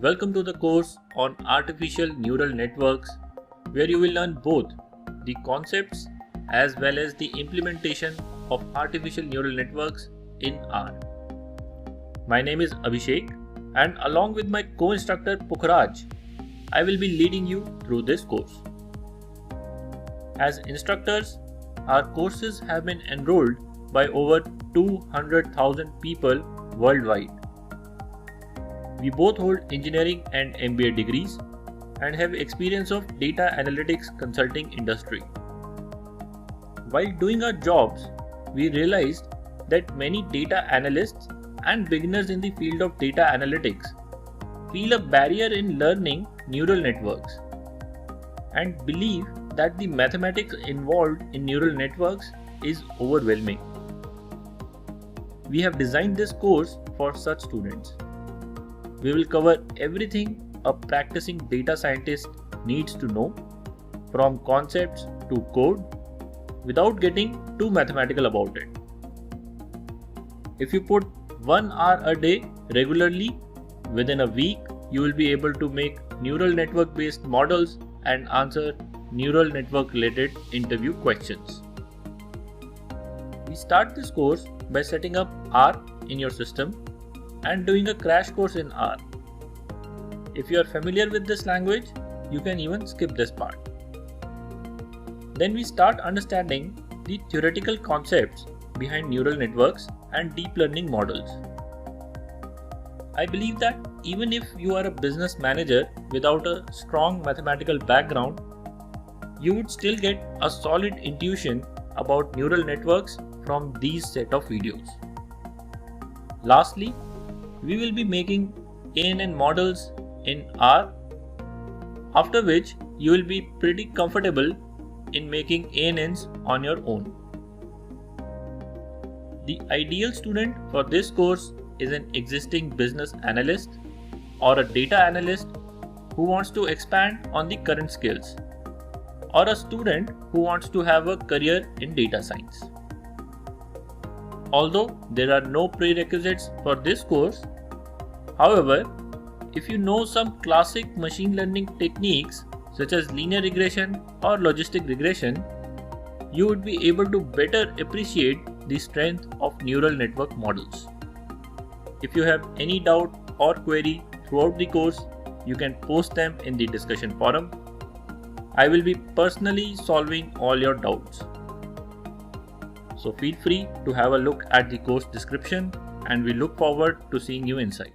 Welcome to the course on artificial neural networks, where you will learn both the concepts as well as the implementation of artificial neural networks in R. My name is Abhishek, and along with my co-instructor Pukhraj, I will be leading you through this course. As instructors, our courses have been enrolled by over 200,000 people worldwide. We both hold engineering and MBA degrees and have experience of data analytics consulting industry. While doing our jobs, we realized that many data analysts and beginners in the field of data analytics feel a barrier in learning neural networks and believe that the mathematics involved in neural networks is overwhelming. We have designed this course for such students. We will cover everything a practicing data scientist needs to know, from concepts to code, without getting too mathematical about it. If you put 1 hour a day regularly, within a week, you will be able to make neural network based models and answer neural network related interview questions. We start this course by setting up R in your system and doing a crash course in R. If you are familiar with this language, you can even skip this part. Then we start understanding the theoretical concepts behind neural networks and deep learning models. I believe that even if you are a business manager without a strong mathematical background, you would still get a solid intuition about neural networks from these set of videos. Lastly, we will be making ANN models in R, after which you will be pretty comfortable in making ANNs on your own. The ideal student for this course is an existing business analyst or a data analyst who wants to expand on the current skills, or a student who wants to have a career in data science. Although there are no prerequisites for this course, however, if you know some classic machine learning techniques such as linear regression or logistic regression, you would be able to better appreciate the strength of neural network models. If you have any doubt or query throughout the course, you can post them in the discussion forum. I will be personally solving all your doubts. So feel free to have a look at the course description, and we look forward to seeing you inside.